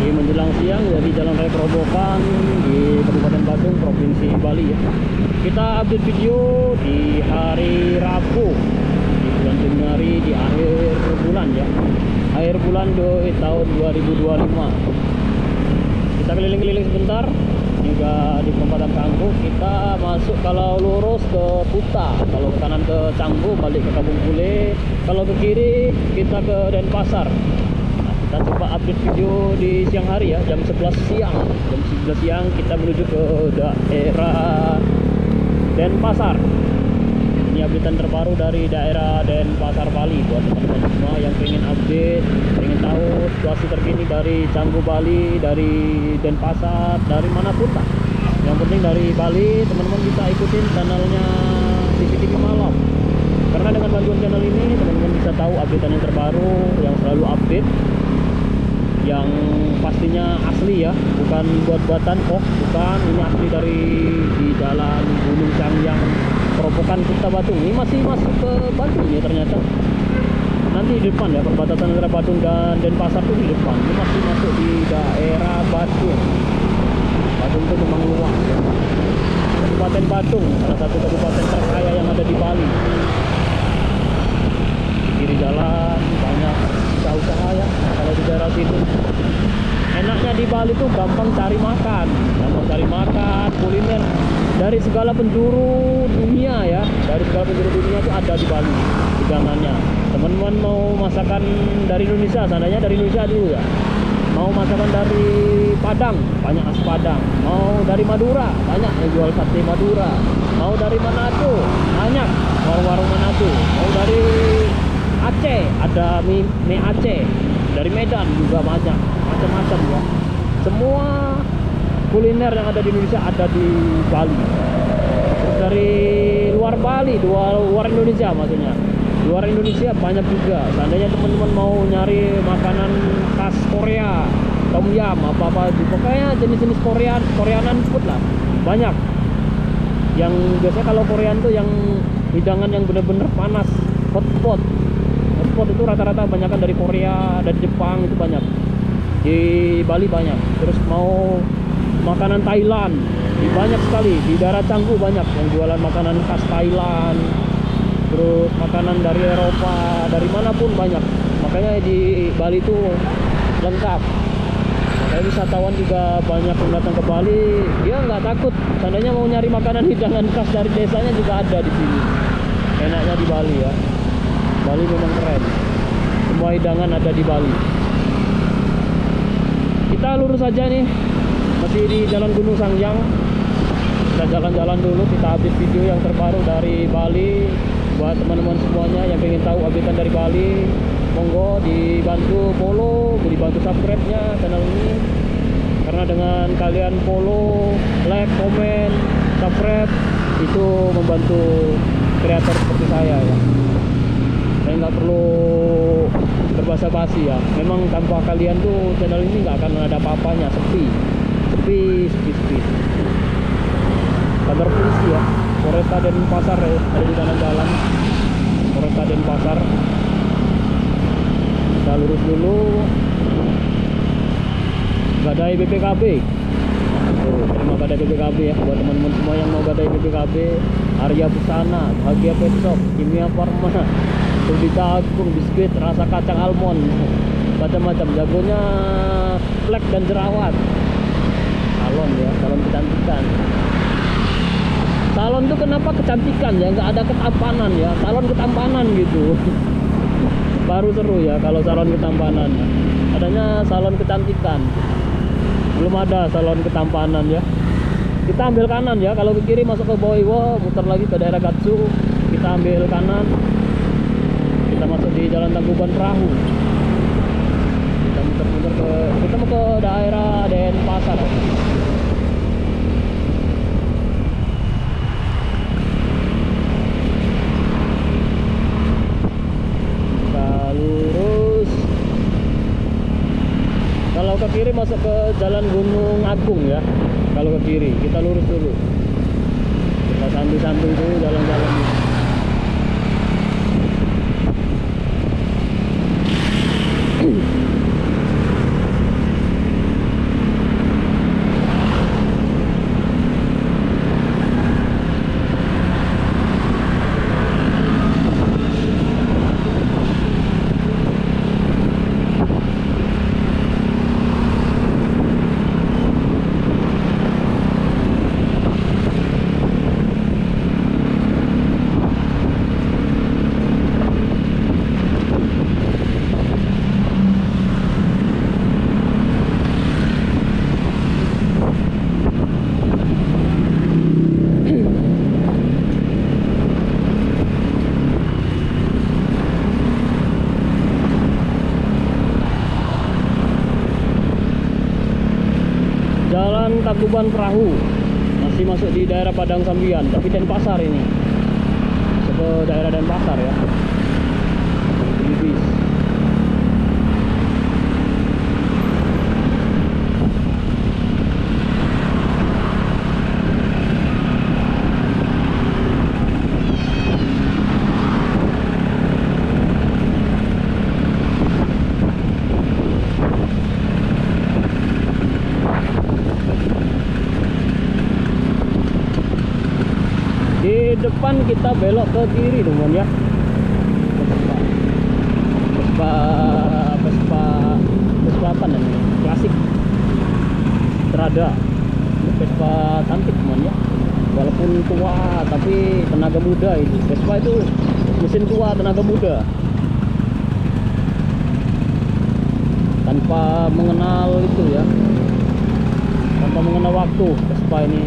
di menjelang siang ya di Jalan Raya Kerobokan di Kabupaten Badung, Provinsi Bali ya. Kita update video di hari Rabu di bulan Januari, di akhir bulan ya, akhir bulan tahun 2025. Kita keliling-keliling sebentar hingga di perempatan Canggu. Kita masuk kalau lurus ke Kuta, kalau ke kanan ke Canggu, balik ke Kampung Bule. Kalau ke kiri kita ke Denpasar. Kita coba update video di siang hari ya, jam 11 siang. Jam 11 siang kita menuju ke daerah Denpasar. Ini updatean terbaru dari daerah Denpasar, Bali. Buat teman-teman semua yang pengen update, pengen tahu situasi terkini dari Canggu Bali, dari Denpasar, dari manapun lah. Yang penting dari Bali, teman-teman bisa ikutin channelnya CCTV Malam. Karena dengan bantuan channel ini, teman-teman bisa tahu updatean yang terbaru, yang selalu update, yang pastinya asli ya, bukan buat-buatan kok, bukan, ini asli dari di jalan Gunung Cangyang Kerobokan Kuta Badung. Ini masih masuk ke Badung ya ternyata. Nanti di depan ya, perbatasan antara Badung dan Denpasar tuh di depan. Ini masih masuk di daerah Badung. Badung itu memang luas ya. Kabupaten Badung, salah satu kabupaten terkaya yang ada di Bali. Di kiri jalan banyak usaha-usaha ya. Kalau di daerah situ enaknya di Bali tuh gampang cari makan, kuliner dari segala penjuru dunia ya, dari segala penjuru dunia itu ada di Bali hidangannya. Teman-teman mau masakan dari Indonesia, seandainya dari Indonesia dulu ya, mau masakan dari Padang, banyak nasi Padang. Mau dari Madura, banyak yang jual sate Madura. Mau dari Manado, banyak warung-warung Manado. Mau dari Aceh, ada mie Aceh. Dari Medan juga banyak, macam-macam ya. Semua kuliner yang ada di Indonesia ada di Bali. Terus dari luar Bali, luar Indonesia maksudnya, luar Indonesia banyak juga. Seandainya teman-teman mau nyari makanan khas Korea, tom yum, apa-apa, pokoknya jenis-jenis Koreanan food lah, banyak. Yang biasanya kalau Korean tuh yang hidangan yang bener-bener panas, hotpot itu rata-rata banyakan dari Korea, dari Jepang itu banyak. Di Bali banyak. Terus mau makanan Thailand, banyak sekali. Di daerah Canggu banyak yang jualan makanan khas Thailand. Terus makanan dari Eropa, dari manapun banyak. Makanya di Bali itu lengkap. Makanya wisatawan juga banyak yang datang ke Bali. Dia nggak takut. Seandainya mau nyari makanan hidangan khas dari desanya juga ada di sini. Enaknya di Bali ya. Bali memang keren. Semua hidangan ada di Bali. Kita lurus saja nih, masih di Jalan Gunung Sangyang. Kita jalan-jalan dulu, kita update video yang terbaru dari Bali. Buat teman-teman semuanya yang pengen tahu updatean dari Bali, monggo dibantu follow, dibantu subscribe-nya channel ini. Karena dengan kalian follow, like, komen, subscribe, itu membantu kreator seperti saya ya. Saya nggak perlu berbasa-basi ya. Memang tanpa kalian tuh channel ini nggak akan ada apa-apanya, sepi. Kantor polisi ya, Polresta Denpasar ya, ada di kanan jalan. Polresta Denpasar. Kita lurus dulu. Gadai BPKB. Terima gadai BPKB ya buat teman-teman semua yang mau gadai BPKB. Arya Busana, Bahagia Pet Shop, Kimia Farma, Sudita Agung, biskuit rasa kacang almond, macam-macam. Jagonya flek dan jerawat. Salon ya, salon kecantikan. Salon tuh kenapa kecantikan ya, nggak ada ketampanan ya, salon ketampanan gitu. Baru seru ya kalau salon ketampanan. Adanya salon kecantikan, belum ada salon ketampanan ya. Kita ambil kanan ya, kalau ke kiri masuk ke Boiwo, muter lagi ke daerah Gatsu. Kita ambil kanan, kita masuk di Jalan Tangkuban Perahu. Kita muter-muter kita mau ke daerah Denpasar. Kita lurus. Kalau ke kiri masuk ke Jalan Gunung Agung ya. Kalau ke kiri, kita lurus dulu. Kita santai-santai dulu jalan-jalan. Tangkuban Perahu, masih masuk di daerah Padang Sambian, tapi Denpasar ini, masuk ke daerah Denpasar ya. Ini bis. Di depan kita belok ke kiri teman ya. Vespa apa namanya? Klasik. Strada. Ini Vespa cantik teman ya. Walaupun tua tapi tenaga muda itu. Vespa itu mesin tua tenaga muda. Tanpa mengenal itu ya. Tanpa mengenal waktu Vespa ini.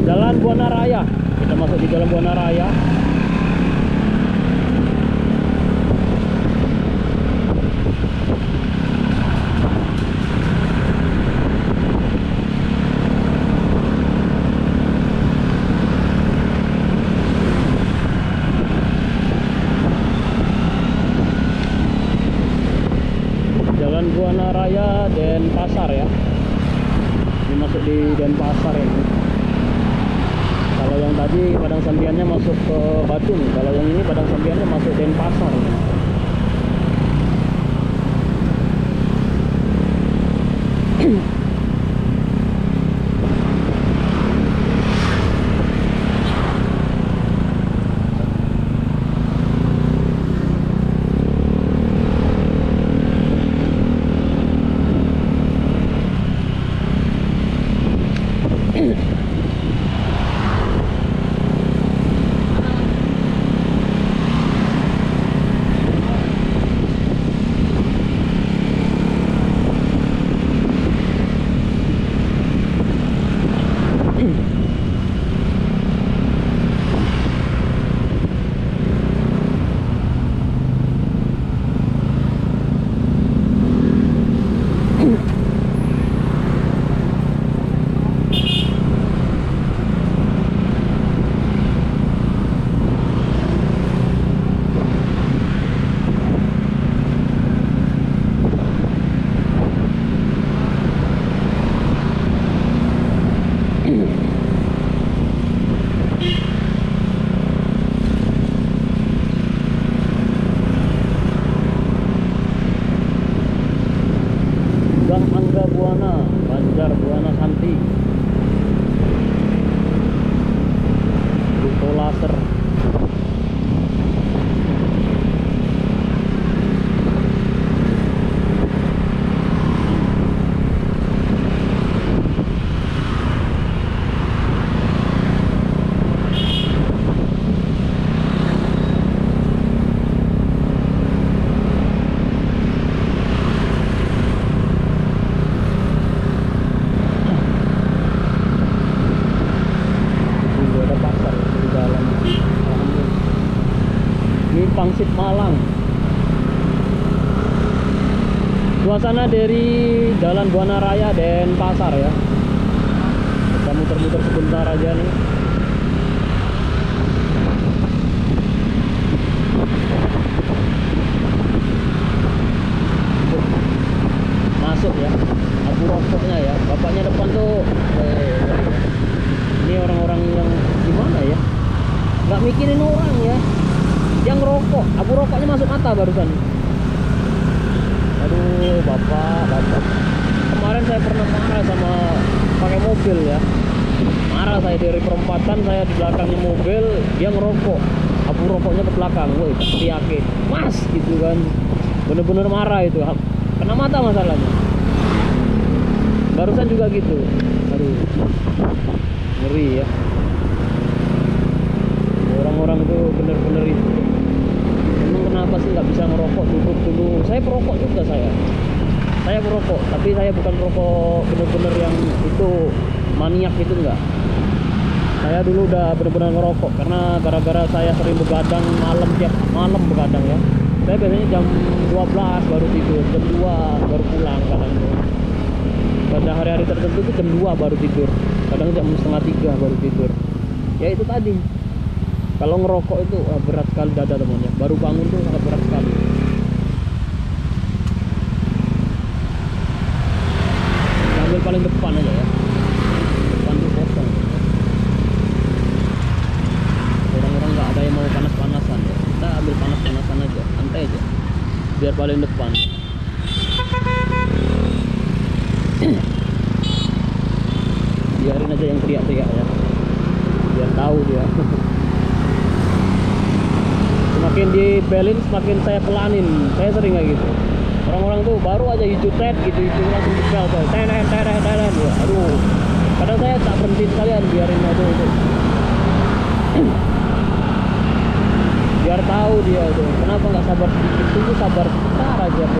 Jalan Buana Raya. Kita masuk di Jalan Buana Raya. Jalan Buana Raya Denpasar ya. Ini masuk di Denpasar ini. Kalau yang tadi Padang Sambiannya masuk ke Badung, kalau yang ini Padang Sambiannya masuk Denpasar. Gang Angga Buana, Banjar Buana Santi, Duto Laser. Pangsit Malang. Suasana dari Jalan Buana Raya Denpasar ya. Kita muter-muter sebentar aja nih. Masuk ya. Abu rokoknya ya. Bapaknya depan tuh ini orang-orang yang gimana ya? Nggak mikirin orang ya. Yang ngerokok, abu rokoknya masuk mata barusan. Aduh, bapak. Kemarin saya pernah marah sama pakai mobil ya. Marah saya dari perempatan, saya di belakangnya mobil, dia ngerokok. Abu rokoknya ke belakang, woi, teriakin, "Mas!" gitu kan. Bener-bener marah itu. Kena mata masalahnya. Barusan juga gitu. Aduh. Ngeri ya. Orang-orang itu bener-bener itu. Kenapa sih nggak bisa ngerokok, duduk dulu. Saya perokok juga saya perokok, tapi saya bukan perokok bener-bener yang itu maniak itu enggak. Saya dulu udah bener-bener ngerokok karena gara-gara saya sering begadang malam, tiap malam begadang ya. Saya biasanya jam 12 baru tidur, jam 2 baru pulang kadang itu. pada hari-hari tertentu itu jam 2 baru tidur, kadang jam setengah 3 baru tidur. Ya itu tadi, kalau ngerokok itu berat sekali dada temannya, baru bangun tuh sangat berat sekali. Ambil paling depan aja ya, depan tuh kosong. Orang-orang nggak ada yang mau panas-panasan ya, kita ambil panas-panasan aja, santai aja, biar paling depan. Biarin aja yang teriak-teriak ya, biar tahu dia. Semakin dibelin semakin saya pelanin, saya sering kayak gitu. Orang-orang tuh baru aja hijau tet gitu, hijau langsung dibel tuh, tenen. Ya, aduh, kadang saya tak berhenti sekalian, biarin aja itu. Biar tahu dia tuh, kenapa nggak sabar sedikit, tunggu sabar sebentar aja.